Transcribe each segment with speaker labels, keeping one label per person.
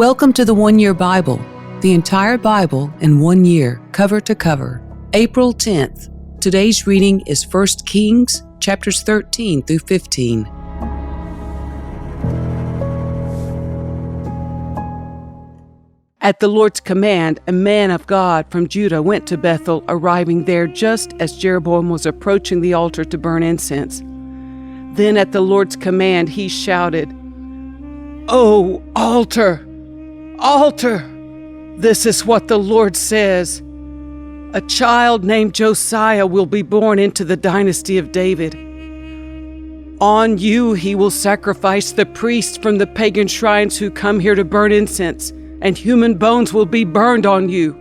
Speaker 1: Welcome to the 1 Year Bible, the entire Bible in 1 year, cover to cover. April 10th. Today's reading is 1 Kings, chapters 13 through 15. At the Lord's command, a man of God from Judah went to Bethel, arriving there just as Jeroboam was approaching the altar to burn incense. Then at the Lord's command, he shouted, "O altar! Altar! This is what the Lord says. A child named Josiah will be born into the dynasty of David. On you he will sacrifice the priests from the pagan shrines who come here to burn incense, and human bones will be burned on you."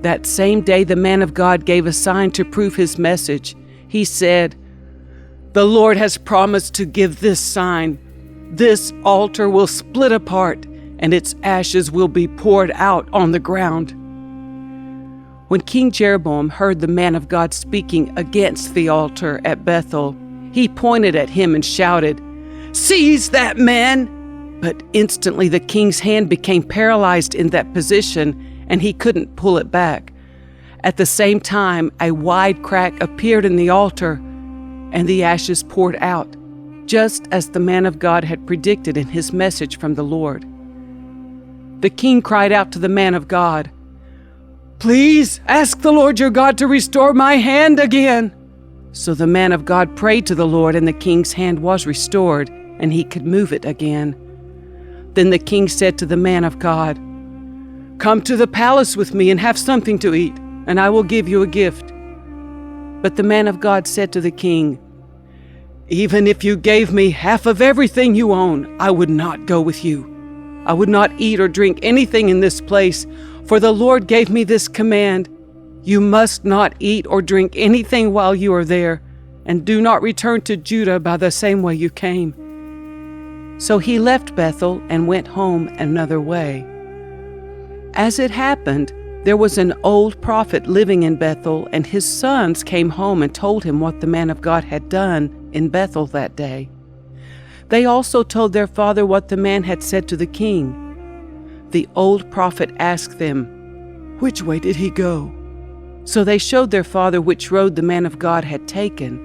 Speaker 1: That same day the man of God gave a sign to prove his message. He said, "The Lord has promised to give this sign. This altar will split apart, and its ashes will be poured out on the ground." When King Jeroboam heard the man of God speaking against the altar at Bethel, he pointed at him and shouted, "Seize that man!" But instantly the king's hand became paralyzed in that position, and he couldn't pull it back. At the same time, a wide crack appeared in the altar, and the ashes poured out, just as the man of God had predicted in his message from the Lord. The king cried out to the man of God, "Please ask the Lord your God to restore my hand again." So the man of God prayed to the Lord, and the king's hand was restored, and he could move it again. Then the king said to the man of God, "Come to the palace with me and have something to eat, and I will give you a gift." But the man of God said to the king, "Even if you gave me half of everything you own, I would not go with you. I would not eat or drink anything in this place, for the Lord gave me this command: you must not eat or drink anything while you are there, and do not return to Judah by the same way you came." So he left Bethel and went home another way. As it happened, there was an old prophet living in Bethel, and his sons came home and told him what the man of God had done in Bethel that day. They also told their father what the man had said to the king. The old prophet asked them, "Which way did he go?" So they showed their father which road the man of God had taken.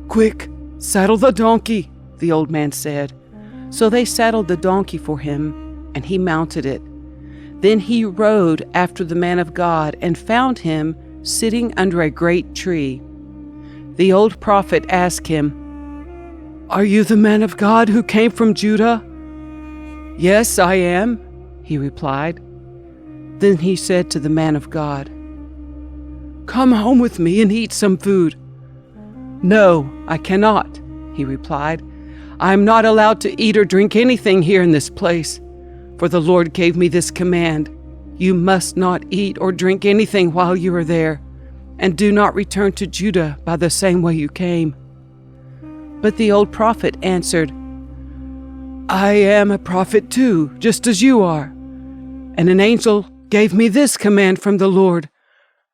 Speaker 1: "Quick, saddle the donkey," the old man said. So they saddled the donkey for him, and he mounted it. Then he rode after the man of God and found him sitting under a great tree. The old prophet asked him, "Are you the man of God who came from Judah?" "Yes, I am," he replied. Then he said to the man of God, "Come home with me and eat some food." "No, I cannot," he replied. "I am not allowed to eat or drink anything here in this place, for the Lord gave me this command: you must not eat or drink anything while you are there, and do not return to Judah by the same way you came." But the old prophet answered, "I am a prophet too, just as you are. And an angel gave me this command from the Lord: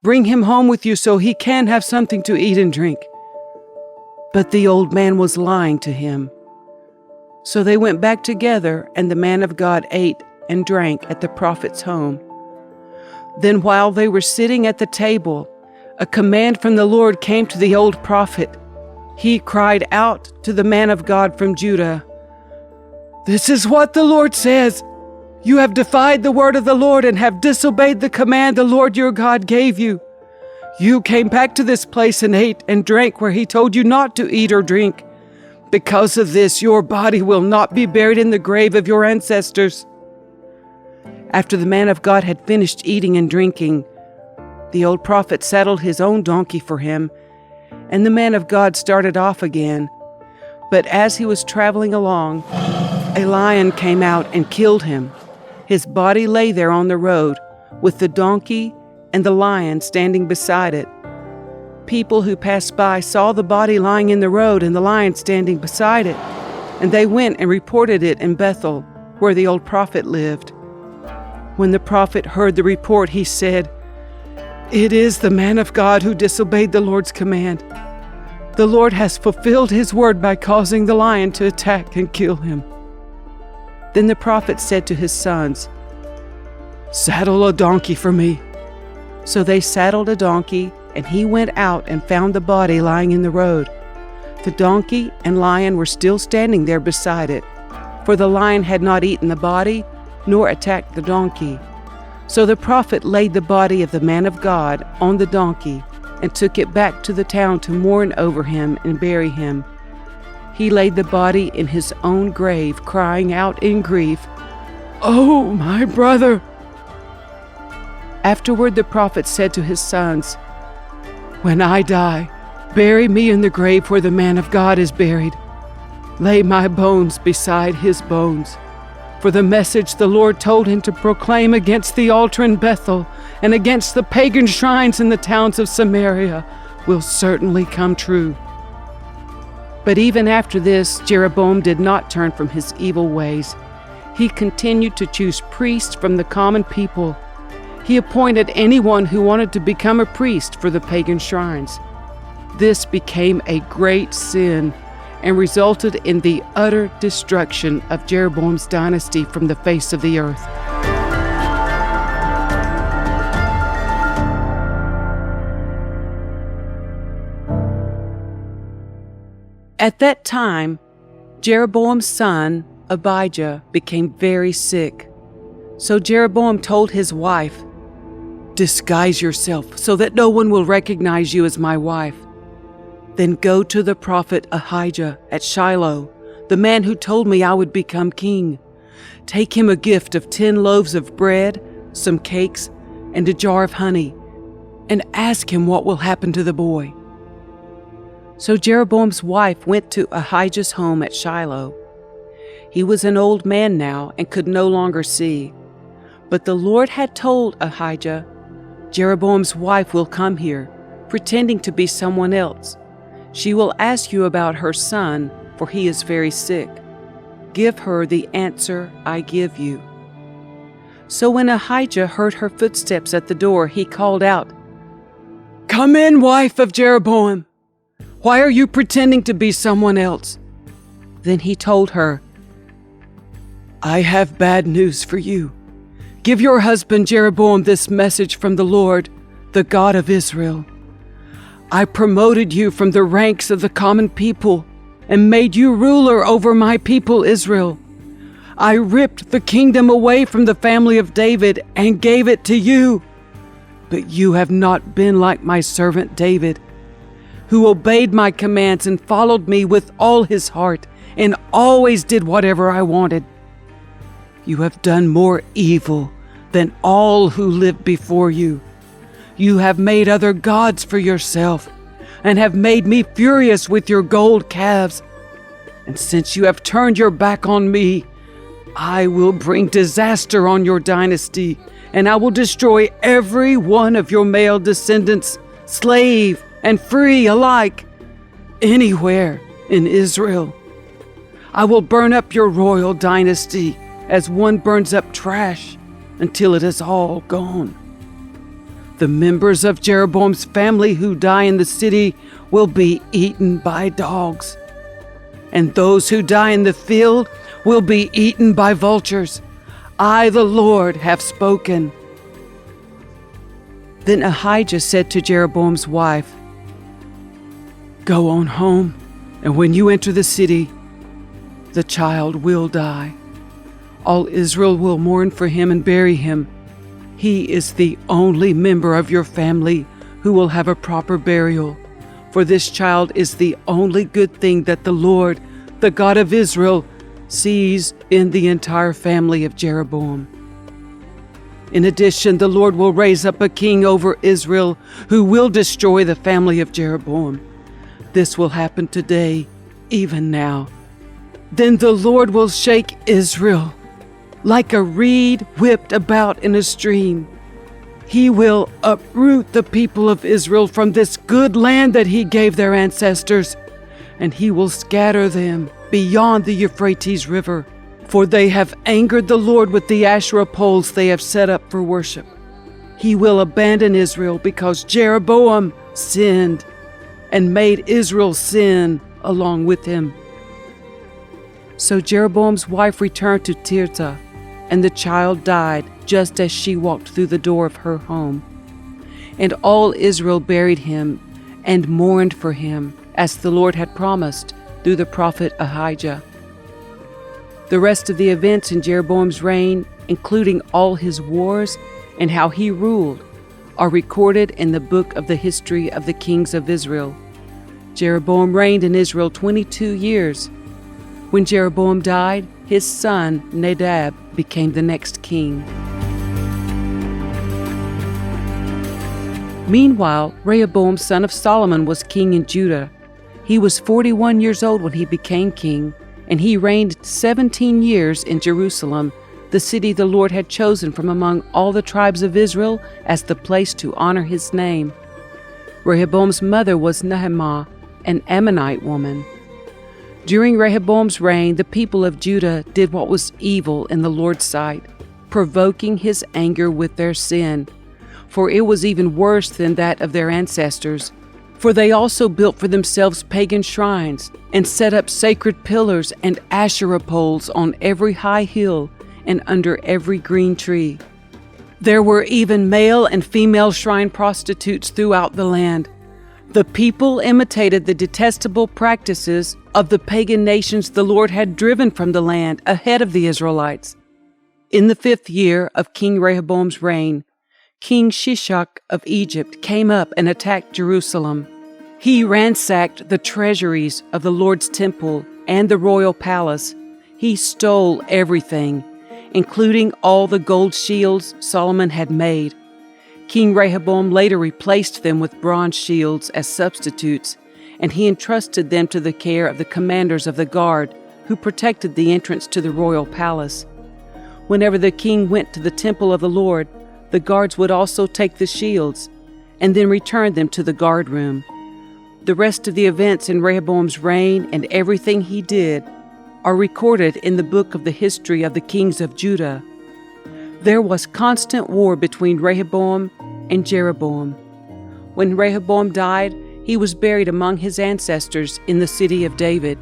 Speaker 1: bring him home with you so he can have something to eat and drink." But the old man was lying to him. So they went back together, and the man of God ate and drank at the prophet's home. Then while they were sitting at the table, a command from the Lord came to the old prophet. He cried out to the man of God from Judah, "This is what the Lord says. You have defied the word of the Lord and have disobeyed the command the Lord your God gave you. You came back to this place and ate and drank where he told you not to eat or drink. Because of this, your body will not be buried in the grave of your ancestors." After the man of God had finished eating and drinking, the old prophet saddled his own donkey for him, and the man of God started off again. But as he was traveling along, a lion came out and killed him. His body lay there on the road, with the donkey and the lion standing beside it. People who passed by saw the body lying in the road and the lion standing beside it, and they went and reported it in Bethel, where the old prophet lived. When the prophet heard the report, he said, "It is the man of God who disobeyed the Lord's command. The Lord has fulfilled his word by causing the lion to attack and kill him." Then the prophet said to his sons, "Saddle a donkey for me." So they saddled a donkey, and he went out and found the body lying in the road. The donkey and lion were still standing there beside it, for the lion had not eaten the body, nor attacked the donkey. So the prophet laid the body of the man of God on the donkey, and took it back to the town to mourn over him and bury him. He laid the body in his own grave, crying out in grief, "Oh, my brother!" Afterward the prophet said to his sons, "When I die, bury me in the grave where the man of God is buried. Lay my bones beside his bones. For the message the Lord told him to proclaim against the altar in Bethel and against the pagan shrines in the towns of Samaria will certainly come true." But even after this, Jeroboam did not turn from his evil ways. He continued to choose priests from the common people. He appointed anyone who wanted to become a priest for the pagan shrines. This became a great sin and resulted in the utter destruction of Jeroboam's dynasty from the face of the earth. At that time, Jeroboam's son, Abijah, became very sick. So Jeroboam told his wife, "Disguise yourself so that no one will recognize you as my wife. Then go to the prophet Ahijah at Shiloh, the man who told me I would become king. Take him a gift of 10 loaves of bread, some cakes, and a jar of honey, and ask him what will happen to the boy." So Jeroboam's wife went to Ahijah's home at Shiloh. He was an old man now and could no longer see. But the Lord had told Ahijah, "Jeroboam's wife will come here, pretending to be someone else. She will ask you about her son, for he is very sick. Give her the answer I give you." So when Ahijah heard her footsteps at the door, he called out, "Come in, wife of Jeroboam. Why are you pretending to be someone else?" Then he told her, "I have bad news for you. Give your husband Jeroboam this message from the Lord, the God of Israel. I promoted you from the ranks of the common people and made you ruler over my people Israel. I ripped the kingdom away from the family of David and gave it to you. But you have not been like my servant David, who obeyed my commands and followed me with all his heart and always did whatever I wanted. You have done more evil than all who lived before you. You have made other gods for yourself and have made me furious with your gold calves. And since you have turned your back on me, I will bring disaster on your dynasty, and I will destroy every one of your male descendants, slave and free alike, anywhere in Israel. I will burn up your royal dynasty as one burns up trash until it is all gone. The members of Jeroboam's family who die in the city will be eaten by dogs, and those who die in the field will be eaten by vultures. I, the Lord, have spoken." Then Ahijah said to Jeroboam's wife, "Go on home, and when you enter the city, the child will die. All Israel will mourn for him and bury him. He is the only member of your family who will have a proper burial, for this child is the only good thing that the Lord, the God of Israel, sees in the entire family of Jeroboam. In addition, the Lord will raise up a king over Israel who will destroy the family of Jeroboam. This will happen today, even now. Then the Lord will shake Israel like a reed whipped about in a stream. He will uproot the people of Israel from this good land that he gave their ancestors, and he will scatter them beyond the Euphrates River, for they have angered the Lord with the Asherah poles they have set up for worship. He will abandon Israel because Jeroboam sinned and made Israel sin along with him. So Jeroboam's wife returned to Tirzah, and the child died just as she walked through the door of her home. And all Israel buried him and mourned for him, as the Lord had promised through the prophet Ahijah. The rest of the events in Jeroboam's reign, including all his wars and how he ruled, are recorded in the book of the history of the kings of Israel. Jeroboam reigned in Israel 22 years. When Jeroboam died, his son Nadab became the next king. Meanwhile, Rehoboam, son of Solomon, was king in Judah. He was 41 years old when he became king, and he reigned 17 years in Jerusalem, the city the Lord had chosen from among all the tribes of Israel as the place to honor his name. Rehoboam's mother was Naamah, an Ammonite woman. During Rehoboam's reign, the people of Judah did what was evil in the Lord's sight, provoking his anger with their sin. For it was even worse than that of their ancestors. For they also built for themselves pagan shrines, and set up sacred pillars and Asherah poles on every high hill and under every green tree. There were even male and female shrine prostitutes throughout the land. The people imitated the detestable practices of the pagan nations the Lord had driven from the land ahead of the Israelites. In the 5th year of King Rehoboam's reign, King Shishak of Egypt came up and attacked Jerusalem. He ransacked the treasuries of the Lord's temple and the royal palace. He stole everything, including all the gold shields Solomon had made. King Rehoboam later replaced them with bronze shields as substitutes, and he entrusted them to the care of the commanders of the guard who protected the entrance to the royal palace. Whenever the king went to the temple of the Lord, the guards would also take the shields and then return them to the guard room. The rest of the events in Rehoboam's reign and everything he did are recorded in the book of the history of the kings of Judah. There was constant war between Rehoboam and Jeroboam. When Rehoboam died, he was buried among his ancestors in the city of David.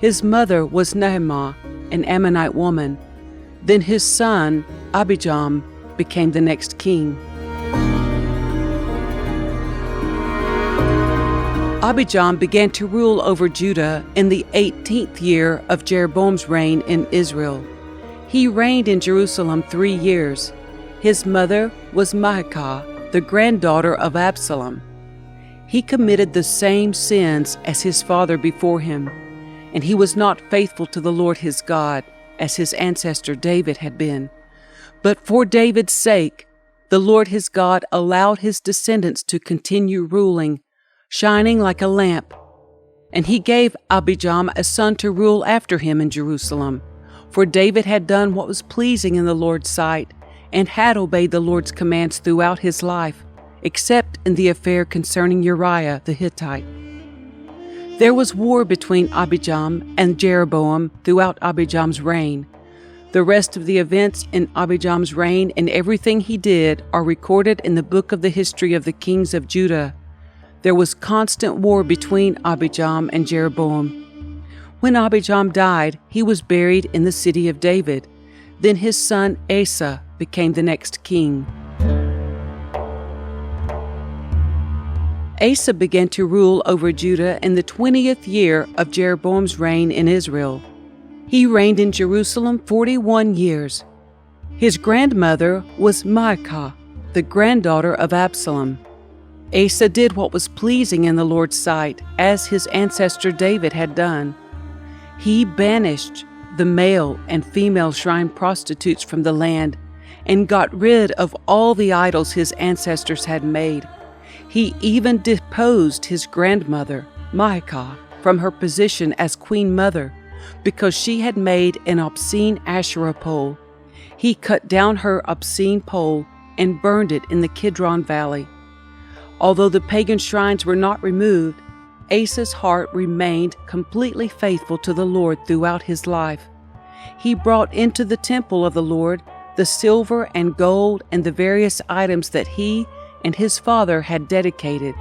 Speaker 1: His mother was Naamah, an Ammonite woman. Then his son, Abijam, became the next king. Abijam began to rule over Judah in the 18th year of Jeroboam's reign in Israel. He reigned in Jerusalem 3 years. His mother was Maacah, the granddaughter of Absalom. He committed the same sins as his father before him, and he was not faithful to the Lord his God, as his ancestor David had been. But for David's sake, the Lord his God allowed his descendants to continue ruling, shining like a lamp. And he gave Abijam a son to rule after him in Jerusalem. For David had done what was pleasing in the Lord's sight, and had obeyed the Lord's commands throughout his life, except in the affair concerning Uriah the Hittite. There was war between Abijam and Jeroboam throughout Abijam's reign. The rest of the events in Abijam's reign and everything he did are recorded in the book of the history of the kings of Judah. There was constant war between Abijam and Jeroboam. When Abijam died, he was buried in the city of David. Then his son Asa became the next king. Asa began to rule over Judah in the 20th year of Jeroboam's reign in Israel. He reigned in Jerusalem 41 years. His grandmother was Maacah, the granddaughter of Absalom. Asa did what was pleasing in the Lord's sight, as his ancestor David had done. He banished the male and female shrine prostitutes from the land and got rid of all the idols his ancestors had made. He even deposed his grandmother, Maacah, from her position as queen mother because she had made an obscene Asherah pole. He cut down her obscene pole and burned it in the Kidron Valley. Although the pagan shrines were not removed, Asa's heart remained completely faithful to the Lord throughout his life. He brought into the temple of the Lord the silver and gold and the various items that he and his father had dedicated.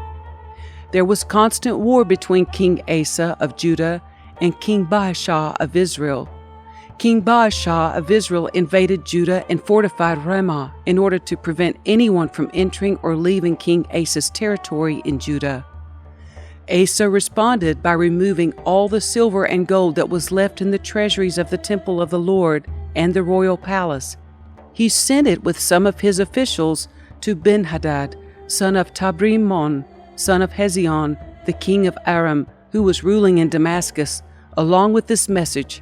Speaker 1: There was constant war between King Asa of Judah and King Baasha of Israel. King Baasha of Israel invaded Judah and fortified Ramah in order to prevent anyone from entering or leaving King Asa's territory in Judah. Asa responded by removing all the silver and gold that was left in the treasuries of the temple of the Lord and the royal palace. He sent it with some of his officials to Ben-Hadad, son of Tabrimon, son of Hezion, the king of Aram, who was ruling in Damascus, along with this message: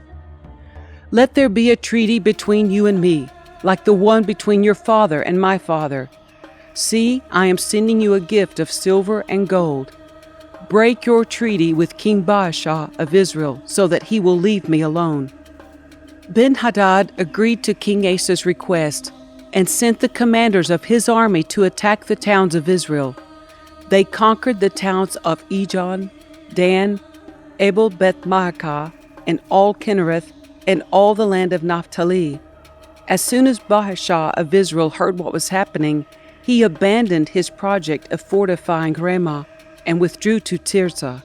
Speaker 1: "Let there be a treaty between you and me, like the one between your father and my father. See, I am sending you a gift of silver and gold. Break your treaty with King Baasha of Israel, so that he will leave me alone." Ben-Hadad agreed to King Asa's request and sent the commanders of his army to attack the towns of Israel. They conquered the towns of Ahijah, Dan, Abel-Beth-Maachah, and all Kinnereth, and all the land of Naphtali. As soon as Baasha of Israel heard what was happening, he abandoned his project of fortifying Ramah and withdrew to Tirzah.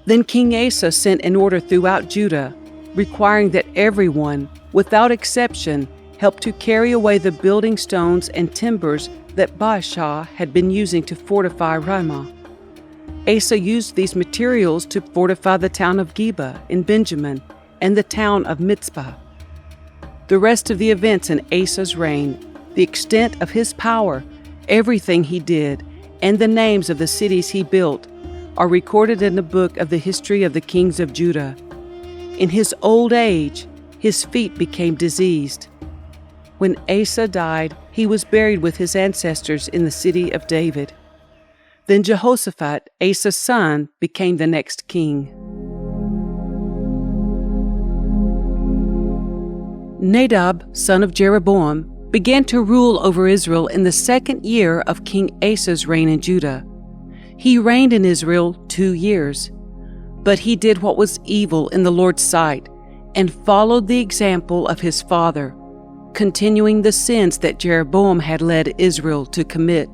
Speaker 1: Then King Asa sent an order throughout Judah, requiring that everyone, without exception, help to carry away the building stones and timbers that Baasha had been using to fortify Ramah. Asa used these materials to fortify the town of Geba in Benjamin and the town of Mitzpah. The rest of the events in Asa's reign, the extent of his power, everything he did, and the names of the cities he built are recorded in the book of the history of the kings of Judah. In his old age, his feet became diseased. When Asa died, he was buried with his ancestors in the city of David. Then Jehoshaphat, Asa's son, became the next king. Nadab, son of Jeroboam, began to rule over Israel in the 2nd year of King Asa's reign in Judah. He reigned in Israel 2 years, but he did what was evil in the Lord's sight and followed the example of his father, continuing the sins that Jeroboam had led Israel to commit.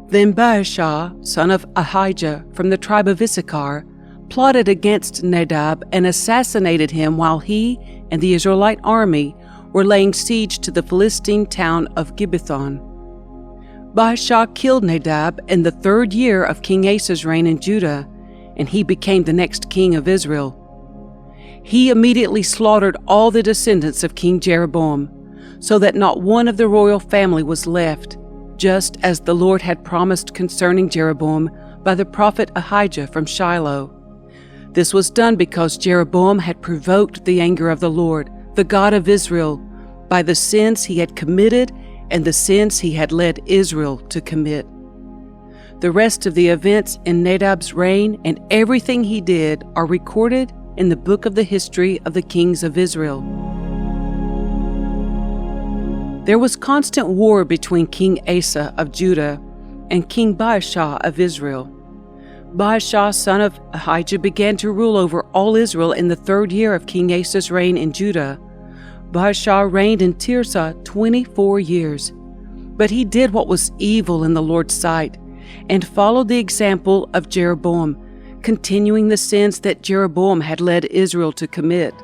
Speaker 1: Then Baasha, son of Ahijah from the tribe of Issachar, plotted against Nadab and assassinated him while he and the Israelite army were laying siege to the Philistine town of Gibbethon. Baasha killed Nadab in the 3rd year of King Asa's reign in Judah, and he became the next king of Israel. He immediately slaughtered all the descendants of King Jeroboam, so that not one of the royal family was left, just as the Lord had promised concerning Jeroboam by the prophet Ahijah from Shiloh. This was done because Jeroboam had provoked the anger of the Lord, the God of Israel, by the sins he had committed and the sins he had led Israel to commit. The rest of the events in Nadab's reign and everything he did are recorded in the book of the history of the kings of Israel. There was constant war between King Asa of Judah and King Baasha of Israel. Baasha, son of Ahijah, began to rule over all Israel in the 3rd year of King Asa's reign in Judah. Baasha reigned in Tirzah 24 years, but he did what was evil in the Lord's sight and followed the example of Jeroboam, continuing the sins that Jeroboam had led Israel to commit.